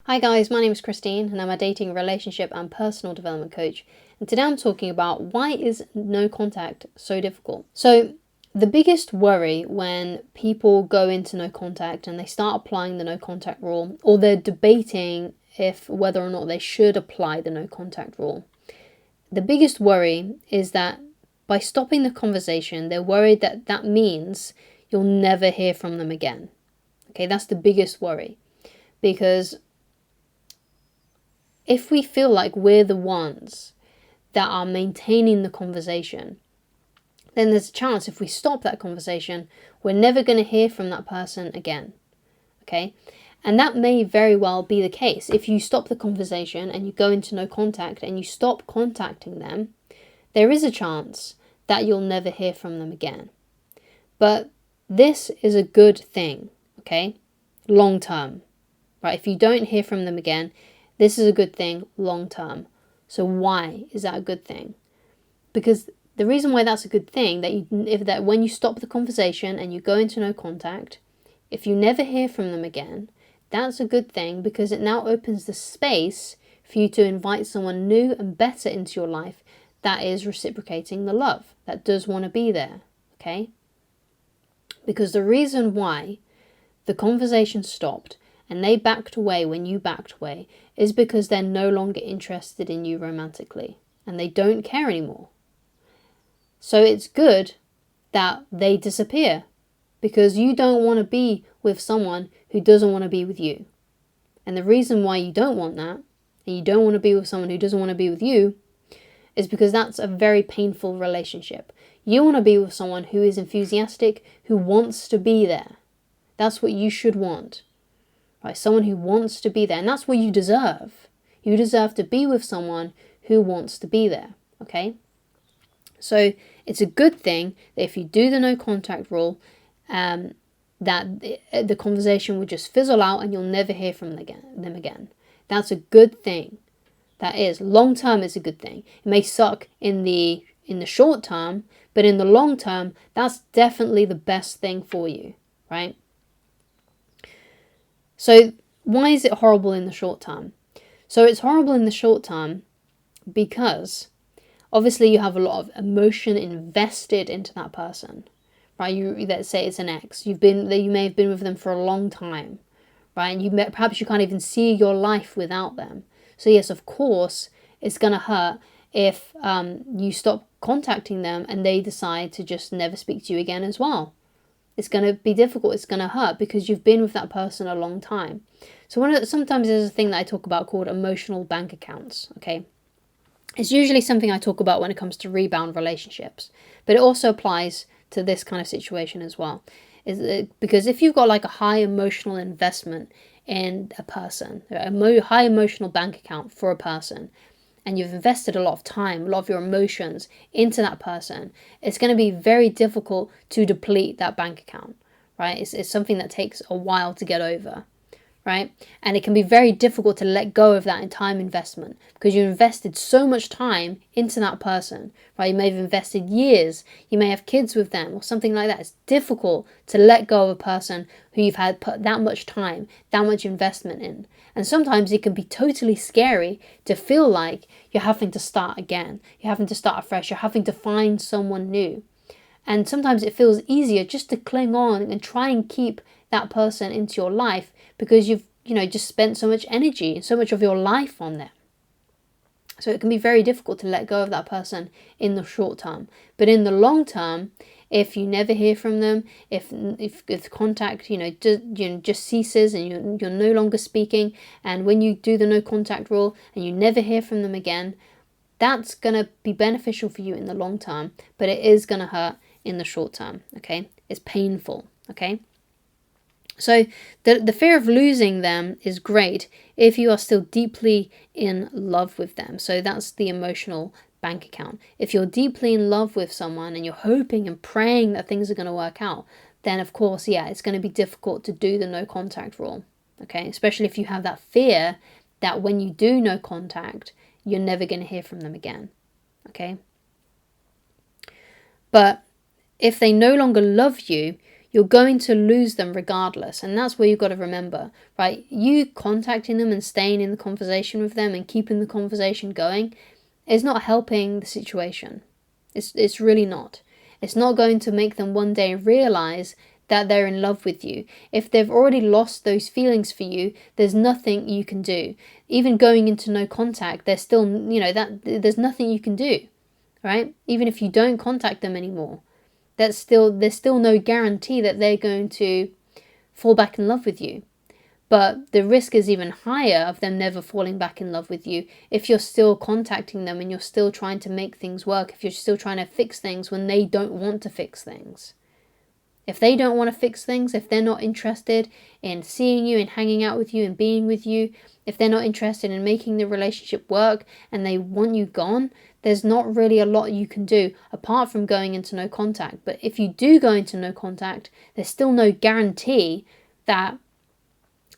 Hi guys, my name is Christine and I'm a dating, relationship and personal development coach. And today I'm talking about why is no contact so difficult. So the biggest worry when people go into no contact and they start applying the no contact rule, or they're debating if whether or not they should apply the no contact rule, the biggest worry is that by stopping the conversation, they're worried that that means you'll never hear from them again. Okay, that's the biggest worry. Because if we feel like we're the ones that are maintaining the conversation, then there's a chance if we stop that conversation, we're never going to hear from that person again. Okay? And that may very well be the case. If you stop the conversation and you go into no contact and you stop contacting them, there is a chance that you'll never hear from them again. But this is a good thing, okay? Long term, right? If you don't hear from them again, this is a good thing long term. So why is that a good thing? Because the reason why that's a good thing, that when you stop the conversation and you go into no contact, if you never hear from them again, that's a good thing because it now opens the space for you to invite someone new and better into your life that is reciprocating the love, that does want to be there, okay? Because the reason why the conversation stopped and they backed away when you backed away is because they're no longer interested in you romantically and they don't care anymore. So it's good that they disappear because you don't want to be with someone who doesn't want to be with you. And the reason why you don't want that, and you don't want to be with someone who doesn't want to be with you, is because that's a very painful relationship. You want to be with someone who is enthusiastic, who wants to be there. That's what you should want. Right? Someone who wants to be there. And that's what you deserve. You deserve to be with someone who wants to be there. Okay? So it's a good thing that if you do the no contact rule, that the conversation will just fizzle out and you'll never hear from them again. That's a good thing. That is. Long term, it's a good thing. It may suck in the short term, but in the long term, that's definitely the best thing for you. Right? So why is it horrible in the short term? So it's horrible in the short term because obviously you have a lot of emotion invested into that person, right? Let's say it's an ex. You may have been with them for a long time, right? And perhaps you can't even see your life without them. So yes, of course, it's gonna hurt if you stop contacting them and they decide to just never speak to you again as well. It's going to be difficult. It's going to hurt because you've been with that person a long time. So sometimes there's a thing that I talk about called emotional bank accounts. Okay, it's usually something I talk about when it comes to rebound relationships, but it also applies to this kind of situation as well. Because if you've got like a high emotional investment in a person, a high emotional bank account for a person, and you've invested a lot of time, a lot of your emotions into that person, it's going to be very difficult to deplete that bank account, right? It's something that takes a while to get over, right? And it can be very difficult to let go of that time investment because you invested so much time into that person, right? You may have invested years, you may have kids with them or something like that. It's difficult to let go of a person who you've had put that much time, that much investment in. And sometimes it can be totally scary to feel like you're having to start again. You're having to start afresh. You're having to find someone new. And sometimes it feels easier just to cling on and try and keep that person into your life because you've just spent so much energy and so much of your life on them. So it can be very difficult to let go of that person in the short term. But in the long term, if you never hear from them, if contact just ceases and you're no longer speaking, and when you do the no contact rule and you never hear from them again, that's gonna be beneficial for you in the long term, but it is gonna hurt in the short term. Okay, it's painful. Okay. So the fear of losing them is great if you are still deeply in love with them. So that's the emotional bank account. If you're deeply in love with someone and you're hoping and praying that things are going to work out, then of course, yeah, it's going to be difficult to do the no contact rule. Okay, especially if you have that fear that when you do no contact, you're never going to hear from them again. Okay. But if they no longer love you, you're going to lose them regardless. And that's where you've got to remember, right? You contacting them and staying in the conversation with them and keeping the conversation going is not helping the situation. It's really not. It's not going to make them one day realize that they're in love with you. If they've already lost those feelings for you, there's nothing you can do. Even going into no contact, there's still, there's nothing you can do, right? Even if you don't contact them anymore, there's still no guarantee that they're going to fall back in love with you. But the risk is even higher of them never falling back in love with you if you're still contacting them and you're still trying to make things work, if you're still trying to fix things when they don't want to fix things. If they don't want to fix things, if they're not interested in seeing you and hanging out with you and being with you, if they're not interested in making the relationship work and they want you gone, there's not really a lot you can do apart from going into no contact. But if you do go into no contact, there's still no guarantee that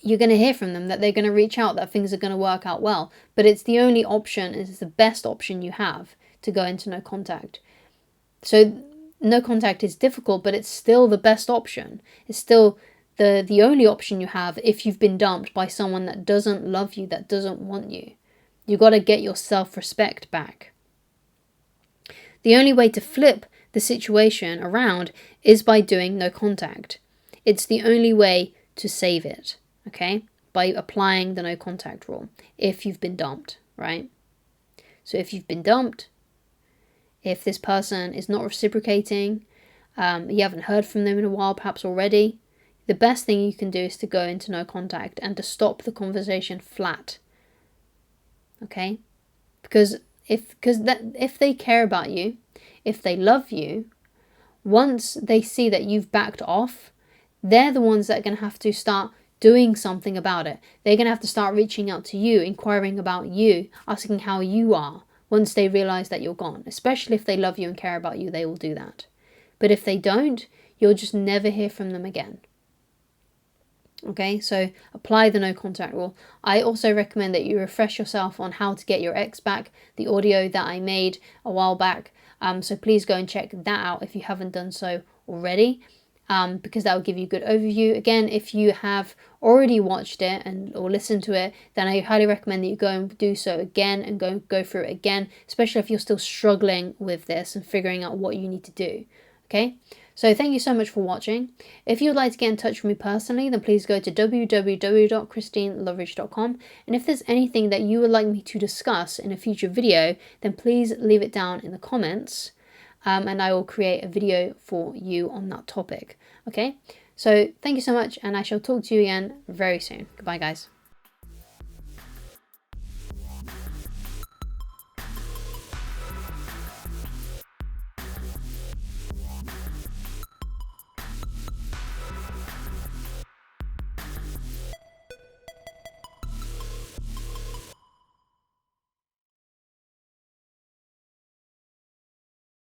you're going to hear from them, that they're going to reach out, that things are going to work out well. But it's the only option, it's the best option you have to go into no contact. So no contact is difficult, but it's still the best option. It's still the only option you have if you've been dumped by someone that doesn't love you, that doesn't want you. You got to get your self-respect back. The only way to flip the situation around is by doing no contact. It's the only way to save it, okay? By applying the no contact rule if you've been dumped, right? So if you've been dumped, if this person is not reciprocating, you haven't heard from them in a while perhaps already, the best thing you can do is to go into no contact and to stop the conversation flat. Okay? Because if they care about you, if they love you, once they see that you've backed off, they're the ones that are going to have to start doing something about it. They're going to have to start reaching out to you, inquiring about you, asking how you are. Once they realize that you're gone, especially if they love you and care about you, they will do that. But if they don't, you'll just never hear from them again. Okay, so apply the no contact rule. I also recommend that you refresh yourself on how to get your ex back, the audio that I made a while back. So please go and check that out if you haven't done so already. Because that will give you a good overview. Again, if you have already watched it or listened to it, then I highly recommend that you go and do so again and go through it again, especially if you're still struggling with this and figuring out what you need to do. Okay, so thank you so much for watching. If you'd like to get in touch with me personally, then please go to www.christineloveridge.com, and if there's anything that you would like me to discuss in a future video, then please leave it down in the comments. And I will create a video for you on that topic. Okay, so thank you so much, and I shall talk to you again very soon. Goodbye, guys.